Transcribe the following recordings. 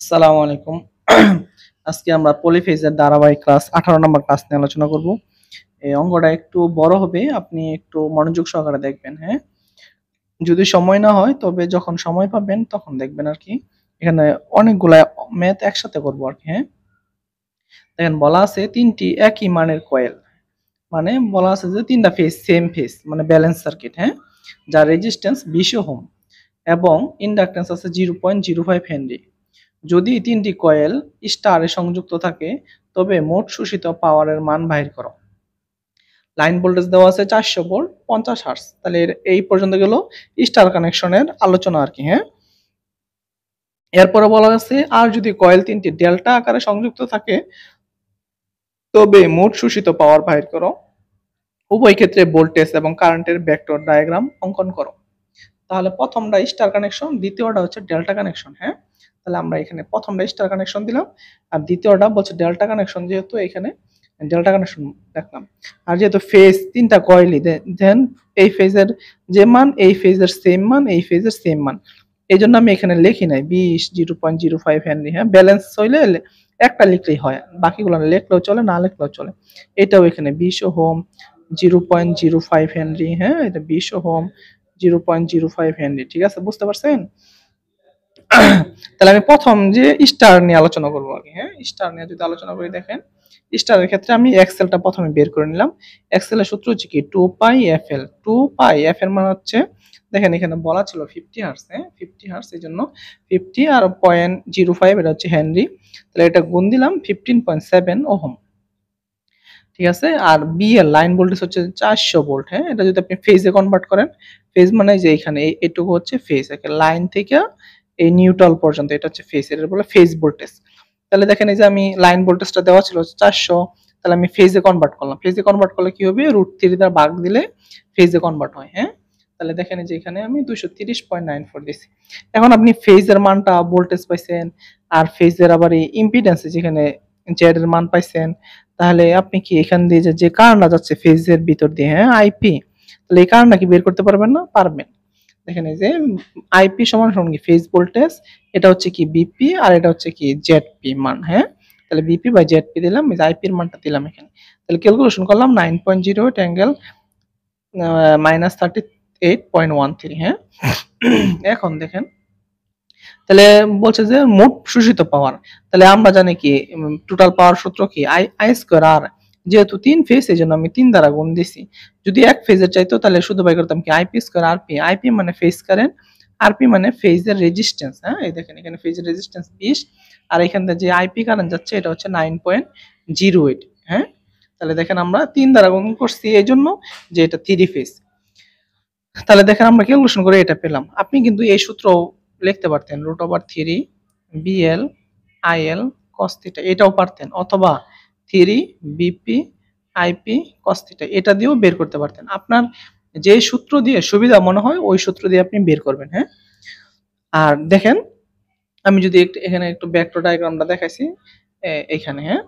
আসসালামু আলাইকুম। আজকে আমরা পলিফেজের ধারাবাহিক ক্লাস 18 নম্বর ক্লাস নিয়ে আলোচনা করব। এই অঙ্কটা একটু বড় হবে, আপনি একটু মনোযোগ সহকারে দেখবেন, হ্যাঁ? যদি সময় না হয় তবে যখন সময় পাবেন তখন দেখবেন আরকি। এখানে অনেকগুলা ম্যাথ একসাথে করব আরকি, হ্যাঁ? দেখেন বলা আছে ৩টি একই মানের কয়েল। মানে বলা আছে যে ৩টা ফেজ সেম ফেজ মানে ব্যালেন্স সার্কিট, হ্যাঁ? যার রেজিস্ট্যান্স ২০ ওহম এবং ইন্ডাকট্যান্স আছে 0.05 হেনরি। যদি ৩টি কয়েল স্টারে সংযুক্ত থাকে তবে মোট শোষিত পাওয়ারের মান বাহির করো। লাইন ভোল্টেজ দেওয়া আছে 400 ভোল্ট 50 হার্টজ। তাহলে এই পর্যন্ত গেল স্টার কানেকশনের আলোচনা আর কি, হ্যাঁ? এরপরে বলা আছে আর যদি কয়েল 3টি ডেল্টা আকারে সংযুক্ত থাকে তবে মোট শোষিত পাওয়ার বাহির করো। উভয় ক্ষেত্রে ভোল্টেজ এবং কারেন্টের ভেক্টর ডায়াগ্রাম অঙ্কন করো। তাহলে প্রথমটা স্টার কানেকশন, দ্বিতীয়টা হচ্ছে ডেল্টা কানেকশন, হ্যাঁ? তাহলে আমরা এখানে প্রথমটা স্টার কানেকশন দিলাম আর দ্বিতীয়টা বলছে ডেল্টা কানেকশন, যেহেতু এখানে ডেল্টা কানেকশন দেখলাম। আর যেহেতু ফেজ 3টা কয়েলই, দেন এই ফেজের যে মান এই ফেজের সেম মান এই ফেজের সেম মান, এই জন্য আমি এখানে লিখি নাই 20 0.05 হেনরি, হ্যাঁ? ব্যালেন্স হইলে একটা লিখলেই হয়, বাকিগুলো লিখলেও চলে না লিখলেও চলে। এটাও এখানে 20 ওহম 0.05 হেনরি, হ্যাঁ? এটা 20 ওহম 0.05 হেনরি, ঠিক আছে? বুঝতে পারছেন? তাহলে আমি প্রথম যে স্টার নিয়ে আলোচনা করবো আগে, হ্যাঁ? স্টার নিয়ে যদি আলোচনা করি, দেখেন স্টারের ক্ষেত্রে আমি এক্সেলটা প্রথমে বের করে নিলাম। এক্সেলের সূত্র হচ্ছে কি 2 পাই এফএল। 2 পাই এফ এর মানে হচ্ছে, দেখেন এখানে বলা ছিল 50 হার্টজ, হ্যাঁ? 50 হার্টজ, এই জন্য 50 আর 0.05 এটা হচ্ছে হেনরি। তাহলে এটা গুণ দিলাম 15.7 ওহম, ঠিক আছে? আর বি এর লাইন ভোল্টেজ হচ্ছে 400 ভোল্ট, হ্যাঁ? এটা যদি আপনি ফেজে কনভার্ট করেন, ফেজ মানে যে এখানে এটুকু হচ্ছে ফেজ, লাইন থেকে এই নিউট্রাল পর্যন্ত এটা হচ্ছে ফেজ, এটা বলে ফেজ ভোল্টেজ। তাহলে দেখেন এই যে আমি লাইন ভোল্টেজটা দেওয়া ছিল 400, তাহলে আমি ফেজে কনভার্ট করলাম। ফেজে কনভার্ট করলে কি হবে, √3 দ্বারা ভাগ দিলে ফেজে কনভার্ট হয়, হ্যাঁ? তাহলে দেখেন এই যে এখানে আমি 230.94 দিছি। এখন আপনি ফেজের মানটা ভোল্টেজ পাইছেন আর ফেজের আবার এই ইম্পিডেন্স যেখানে জেড এর মান পাইছেন, তাহলে আপনি কি এখান দিয়ে যে কারেন্টটা যাচ্ছে ফেজের ভিতর দিয়ে, হ্যাঁ, আইপি, তাহলে এই কারেন্টটা কি বের করতে পারবেন না? পারবেন। দেখেন এই যে আইপি সমান সমান কি ফেজ ভোল্টেজ, এটা হচ্ছে কি বিপি আর এটা হচ্ছে কি জেডপি মান, হ্যাঁ? তাহলে বিপি বাই জেডপি দিলাম, এই যে আইপি এর মানটা দিলাম এখানে। তাহলে ক্যালকুলেশন করলাম 9.08 অ্যাঙ্গেল -38.13, হ্যাঁ? এখন দেখেন, তাহলে বলছে যে মোট শোষিত পাওয়ার, তাহলে আমরা জানি কি টোটাল পাওয়ার সূত্র কি আই আই স্কয়ার আর, যেহেতু 3 ফেজ এই জন্য আমি 3 দ্বারা গুণ দিছি। যদি এক ফেজের চাইতো তাহলে শুধু বাই করতাম কি আইপি স্কয়ার আরপি। আইপি মানে ফেজ কারেন্ট, আরপি মানে ফেজের রেজিস্ট্যান্স, হ্যাঁ? এই দেখেন এখানে ফেজের রেজিস্ট্যান্স 20 আর এখান থেকে যে আইপি কারেন্ট যাচ্ছে এটা হচ্ছে 9.08, হ্যাঁ? তাহলে দেখেন আমরা 3 দ্বারা গুণ করছি এই জন্য যে এটা 3 ফেজ। তাহলে দেখেন আমরা ক্যালকুলেশন করে এটা পেলাম। আপনি কিন্তু এই সূত্র লিখতে পারতেন √3 বিএল আইএল cos থিটা, এটাও পারতেন, অথবা 3 বিপি আইপি cos থিটা, এটা দিয়েও বের করতে পারতেন। আপনার যে সূত্র দিয়ে সুবিধা মনে হয় ওই সূত্র দিয়ে আপনি বের করবেন, হ্যাঁ? আর দেখেন আমি যদি এখানে একটু ভেক্টর ডায়াগ্রামটা দেখাইছি এইখানে, হ্যাঁ?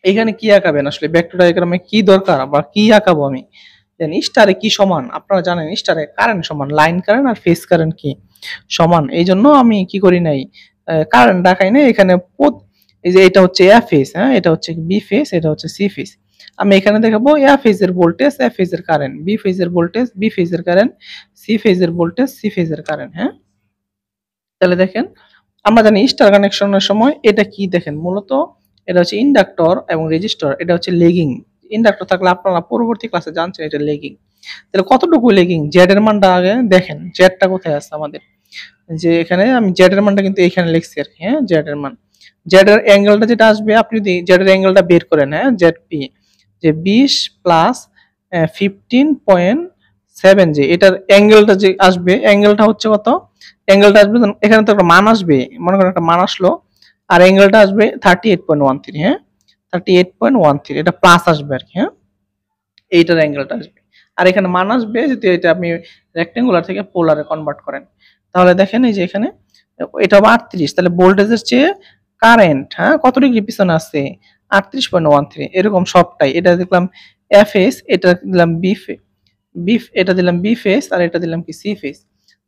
এখানে কি আঁকাবেন আসলে, ভেক্টর ডায়াগ্রামে কি দরকার বা কি আঁকাবো আমি? দেন স্টারে কি সমান, আপনারা জানেন স্টারে কারেন্ট সমান লাইন কারেন্ট আর ফেজ কারেন্ট কি সমান, এই জন্য আমি কি করি নাই, কারেন্ট দেখাই নাই এখানে। এই যে এটা হচ্ছে এ ফেজ, হ্যাঁ? এটা হচ্ছে বি ফেজ, এটা হচ্ছে সি ফেজ। আমি এখানে দেখাবো এ ফেজের ভোল্টেজ, এ ফেজের কারেন্ট, বি ফেজের ভোল্টেজ, বি ফেজের কারেন্ট, সি ফেজের ভোল্টেজ, সি ফেজের কারেন্ট, হ্যাঁ? তাহলে দেখেন আমরা জানি স্টার কানেকশনের সময় এটা কি, দেখেন মূলত এটা হচ্ছে ইন্ডাক্টর এবং রেজিস্টর, এটা হচ্ছে লেগিং। ইন্ডাক্টর থাকলে আপনারা পরবর্তী ক্লাসে জানছেন এটা লেগিং। তাহলে কতটুকু লেগিং, জেড এর মানটা আগে দেখেন, জেডটা কোথায় আছে আমাদের, যে এখানে আমি জেড এর মানটা কিন্তু এখানে লিখছি আর কি, হ্যাঁ? জেড এর মান, জেড এর অ্যাঙ্গেলটা যেটা আসবে, আপনি যদি জেড এর অ্যাঙ্গেলটা বের করেন, হ্যাঁ, জেড পি, যে 20 প্লাস 15.7, যে এটার অ্যাঙ্গেলটা যে আসবে, অ্যাঙ্গেলটা হচ্ছে কত, অ্যাঙ্গেলটা আসবে এখানে তো একটা মান আসবে, মনে করেন একটা মান আসলো, আর অ্যাঙ্গেলটা আসবে 38.13, হ্যাঁ? 38.13, এটা প্লাস আসবে আর কি, হ্যাঁ? এইটার অ্যাঙ্গেলটা আসবে। আর এখানে মান আসবে যদি এটা আপনি রেক্টেঙ্গুলার থেকে পোলারে কনভার্ট করেন। তাহলে দেখেন এই যে এখানে এটা হবে 38, তাহলে ভোল্টেজের চেয়ে কারেন্ট, হ্যাঁ, কত ডিগ্রি পিছনে আছে, 38.13, এরকম সবটাই। এটা দেখলাম এফ এস, এটা দিলাম বি, এটা দিলাম বি ফেস আর এটা দিলাম কি সি ফেস।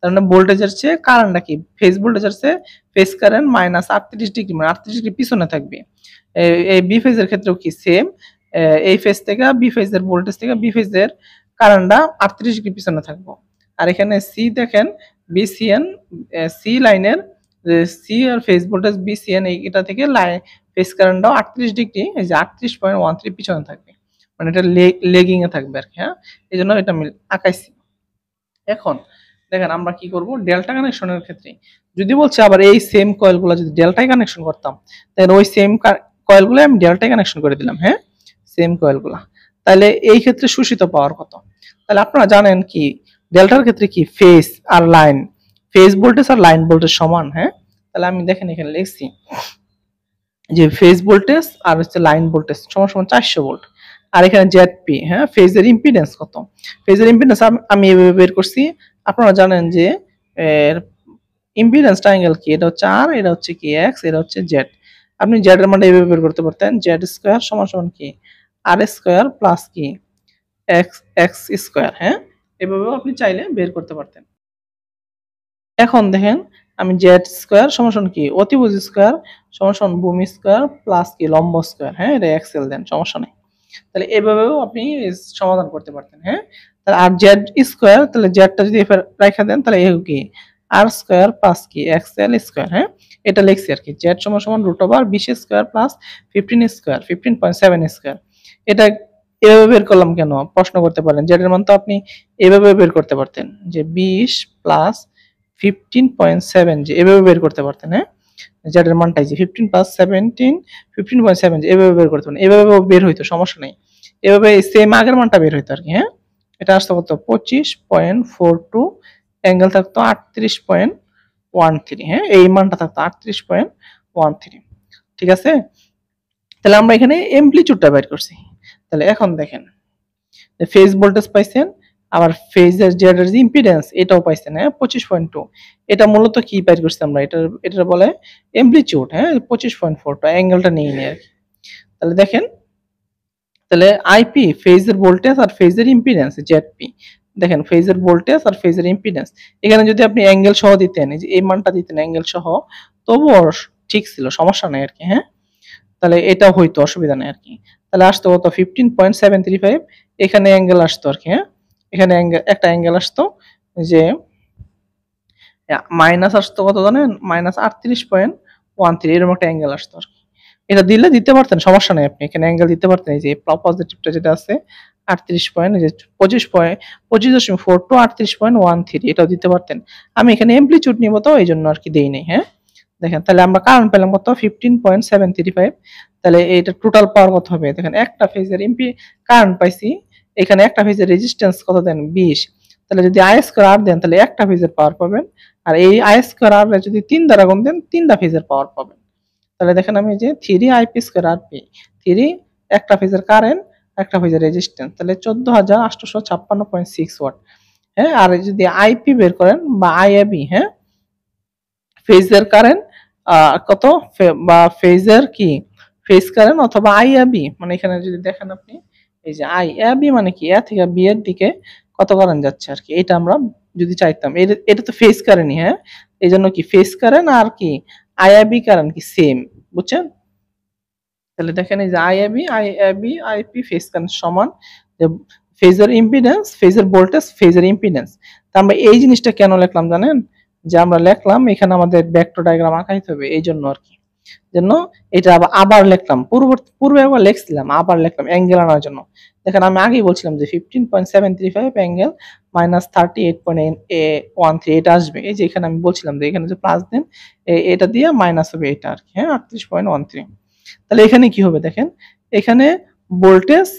তার মানে ভোল্টেজের চেয়ে কারেন্টটা কি ফেজ ভোল্টেজের চেয়ে ফেজ কারেন্ট মাইনাস 38 ডিগ্রি, মানে 38 ডিগ্রি পিছনে থাকবে। এই বি ফেজের ক্ষেত্রেও কি সেম, এই ফেজ থেকে বি ফেজের ভোল্টেজ থেকে বি ফেজের কারেন্টটা 38 ডিগ্রি পিছনে থাকবো। আর এখানে সি দেখেন বিসিএন, সি লাইনের সি আর ফেজ ভোল্টেজ বিসিএন এটা থেকে লাইন ফেজ কারেন্টটাও 38 ডিগ্রি, এই যে 38.13 পিছনে থাকবে, মানে এটা লেগিং এ থাকবে আর কি। হ্যাঁ, এই জন্য এটা আমি আঁকাইছি। এখন দেখেন আমরা কি করব, ডেল্টা কানেকশনের ক্ষেত্রে যদি বলছে আবার এই সেম কয়েলগুলো যদি ডেল্টায় কানেকশন করতাম, তাহলে ওই সেম কয়েলগুলো আমি ডেল্টায় কানেকশন করে দিলাম। হ্যাঁ, সেম কয়েলগুলো, তাহলে এই ক্ষেত্রে শোষিত পাওয়ার কত? তাহলে আপনারা জানেন কি ডেল্টার ক্ষেত্রে কি ফেজ আর লাইন, ফেজ ভোল্টেজ আর লাইন ভোল্টেজ সমান। হ্যাঁ, তাহলে আমি দেখেন এখানে লিখছি যে ফেজ ভোল্টেজ আর হচ্ছে লাইন ভোল্টেজ সমান সমান 400 ভোল্ট। আর এখানে জেডপি, হ্যাঁ, ফেজের ইম্পিডেন্স কত? ফেজের ইম্পিডেন্স আমি এভাবে বের করছি। আপনারা জানেন যে ইম্পিডেন্স ট্রায়াঙ্গেল কি, এটা হচ্ছে আর, এটা হচ্ছে কি এক্স, এটা হচ্ছে জেড। আপনি জেড এর মানটা এভাবে বের করতে পারতেন, জেড স্কয়ার সমান সমান কি আর স্কয়ার প্লাস কি এক্স এক্স স্কয়ার। হ্যাঁ, এভাবেও আপনি চাইলে বের করতে পারতেন। এখন দেখেন আমি জেড স্কয়ার সমান সমান কি অতিভুজ স্কয়ার সমান সমান ভূমি স্কয়ার প্লাস কি লম্ব স্কয়ার। হ্যাঁ, এটা এক্সেল দেন, সমস্যা নেই। তাহলে এভাবেও আপনি সমাধান করতে পারতেন। হ্যাঁ, তাহলে আর জেড স্কয়ার, তাহলে জেডটা যদি রেখা দেন তাহলে এ কি আর স্কয়ার প্লাস কি এক্সএল স্কয়ার। হ্যাঁ, এটা লিখছি আর কি, জেড সমান সমান root over 20 square plus 15 square 15.7 square. এটা এভাবে বের করলাম কেন প্রশ্ন করতে পারেন, জেড এর মান তো আপনি এভাবে বের করতে পারতেন যে 20 প্লাস 15.7, যে এভাবে বের করতে পারতেন। হ্যাঁ, জেড এর মানটাই যে 15 প্লাস 17 15.7, যে এভাবে বের করতে পারেন, এভাবে বের হইতো, সমস্যা নেই। এভাবে সেম আগের মানটা বের হইতো আর কি। হ্যাঁ, এটা আসতো কত 25.42, অ্যাঙ্গেল থাকতো 38.13। হ্যাঁ, এই মানটা থাকতো 38.13। ঠিক আছে, তাহলে আমরা এখানে অ্যামপ্লিটিউডটা বের করছি। তাহলে এখন দেখেন ফেজ ভোল্টেজ পাইছেন, আবার ফেজের জেড এর যে ইম্পিডেন্স এটাও পাইছেন। হ্যাঁ, 25.2, এটা মূলত কি বের করছি আমরা, এটা বলে অ্যামপ্লিটিউড। হ্যাঁ, 25.42 অ্যাঙ্গেলটা নিয়ে নিয়ে আর কি। তাহলে দেখেন, তাহলে আইপি ফেজের ভোল্টেজ আর ফেজের ইম্পিডেন্স জেডপি, দেখেন ফেজের ভোল্টেজ আর ফেজের ইম্পিডেন্স, এখানে যদি আপনি অ্যাঙ্গেল সহ দিতেন, এই যে এই মানটা দিতেন অ্যাঙ্গেল সহ, তবুও ঠিক ছিল, সমস্যা নাই আর কি। হ্যাঁ, তাহলে এটা হইতো, অসুবিধা নেই আর কি। তাহলে আসতো কত 15.735, এখানে অ্যাঙ্গেল আসতো আর কি। হ্যাঁ, এখানে একটা অ্যাঙ্গেল আসতো যে মাইনাস আসতো কত জানেন, মাইনাস 38.13, এরকম একটা অ্যাঙ্গেল আসতো আর কি। এটা দিলে দিতে পারতেন, সমস্যা নেই, আপনি এখানে অ্যাঙ্গেল দিতে পারতেন, এই যে পজিটিভটা যেটা আছে 38 পয়েন্ট, এই যে 25.42 38.13, এটাও দিতে পারতেন। আমি এখানে অ্যামপ্লিটিউড নিব তো এই জন্য আর কি দেই নাই। হ্যাঁ, দেখেন তাহলে আমরা কারেন্ট পেলাম কত 15.735। তাহলে এটা টোটাল পাওয়ার কত হবে, দেখেন একটা ফেজের কারেন্ট পাইছি, এখানে একটা ফেজের রেজিস্ট্যান্স কত দেন 20, তাহলে যদি আই স্কয়ার আর দেন তাহলে একটা ফেজের পাওয়ার পাবেন, আর এই আই স্কয়ার আর যদি 3 দ্বারা গুণ দেন 3টা ফেজের পাওয়ার পাবেন। তাহলে দেখেন আমি যে 3 আইপি স্কয়ার আর পি, 3 একটা ফেজের কারেন্ট একটা ফেজের রেজিস্ট্যান্স, তাহলে 14856.6 ওয়াট। হ্যাঁ, আর যদি আইপি বের করেন বা আইএবি, হ্যাঁ, ফেজের কারেন্ট কত বা ফেজের কি ফেজ কারেন্ট অথবা আইএবি, মানে এখানে যদি দেখেন আপনি এই যে আইএবি মানে কি এ থেকে বি এর দিকে কত কারেন্ট যাচ্ছে আর কি, এটা আমরা যদি চাইতাম, এটা তো ফেজ কারেন্টই। হ্যাঁ, এই জন্য কি ফেজ কারেন্ট আর কি আইএবি কারেন্ট কি সেম, বুঝছেন? তাহলে দেখেন এই যে আইএবি আইপি ফেজ কারেন্ট সমান যে ফেজের ইম্পিডেন্স ফেজের ভোল্টেজ ফেজের ইম্পিডেন্স। তা আমরা এই জিনিসটা কেন লিখলাম জানেন, যে আমরা লিখলাম এখানে আমাদের ভেক্টর ডায়াগ্রাম আঁকাইতে হবে এই জন্য আর কি, জন্য এটা আবার লিখলাম, পূর্বে একবার লিখছিলাম, আবার লিখলাম অ্যাঙ্গেল আনার জন্য। দেখেন আমি আগেই বলছিলাম যে 15.735 অ্যাঙ্গেল মাইনাস 38.13 এটা আসবে, এই যে এখানে আমি বলছিলাম যে এখানে যে প্লাস দেন এটা দিয়ে মাইনাস হবে এটা আর কি। হ্যাঁ, 38.13। তাহলে এখানে কি হবে দেখেন, এখানে ভোল্টেজ,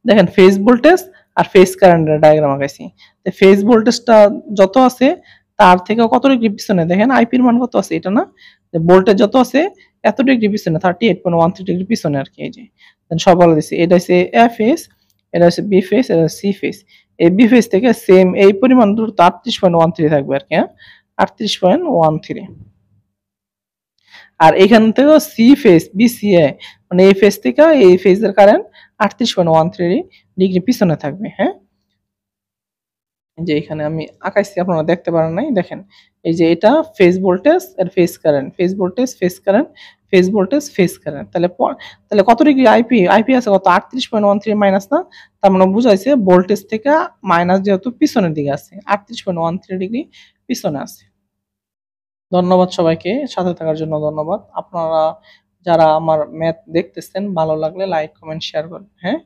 দেখেন ফেজ ভোল্টেজ আর ফেজ কারেন্টের ডায়াগ্রাম আঁকাইছি। তো ফেজ ভোল্টেজটা যত আছে তার থেকে কত ডিগ্রি পিছনে, দেখেন আইপির মান কত আছে এটা না, ভোল্টেজ যত আছে এত ডিগ্রি পিছনে 38.13 ডিগ্রি পিছনে আর কি। এই যে সব বলে দিছি, এটা হচ্ছে এ ফেজ, এটা হচ্ছে বি ফেজ, এটা হচ্ছে সি ফেজ। এই বি ফেজ থেকে সেম এই পরিমাণ দূরত্ব 38.13 থাকবে আর কি। হ্যাঁ, 38.13। আর এখান থেকেও সি ফেজ বিসিএ, মানে এই ফেজ থেকে এই ফেজের কারেন্ট 38.13 ডিগ্রি পিছনে থাকবে। হ্যাঁ, যে এখানে আমি আঁকাইছি, আপনারা দেখতে পারেন নাই, দেখেন এই যে এটা ফেজ ভোল্টেজ আর phase current, phase voltage phase current, phase voltage phase current. তাহলে কত ডিগ্রি আইপি আছে কত 38.13 মাইনাস না, তার মানে বুঝাইছে ভোল্টেজ থেকে মাইনাস যেহেতু পিছনের দিকে আছে 38.13 ডিগ্রি পিছনে আছে। ধন্যবাদ সবাইকে, সাথে থাকার জন্য ধন্যবাদ। আপনারা যারা আমার ম্যাথ দেখতেছেন, ভালো লাগলে লাইক কমেন্ট শেয়ার করবেন, হ্যাঁ।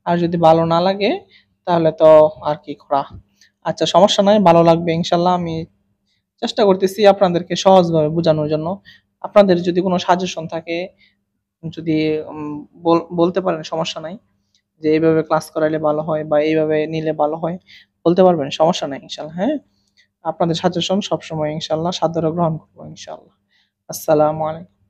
আর যদি ভালো না লাগে তাহলে তো আর কি করা। আচ্ছা, সমস্যা নাই, ভালো লাগবে ইনশাল্লাহ। আমি চেষ্টা করতেছি আপনাদেরকে সহজভাবে বোঝানোর জন্য। আপনাদের যদি কোনো সাজেশন থাকে, যদি বলতে পারেন, সমস্যা নাই, যে এইভাবে ক্লাস করাইলে ভালো হয় বা এইভাবে নিলে ভালো হয়, বলতে পারবেন, সমস্যা নাই ইনশাল্লাহ, হ্যাঁ। আপনাদের সাজেশন সবসময় ইনশাল্লাহ সাদরে গ্রহণ করবো ইনশাল্লাহ। আসসালামু আলাইকুম।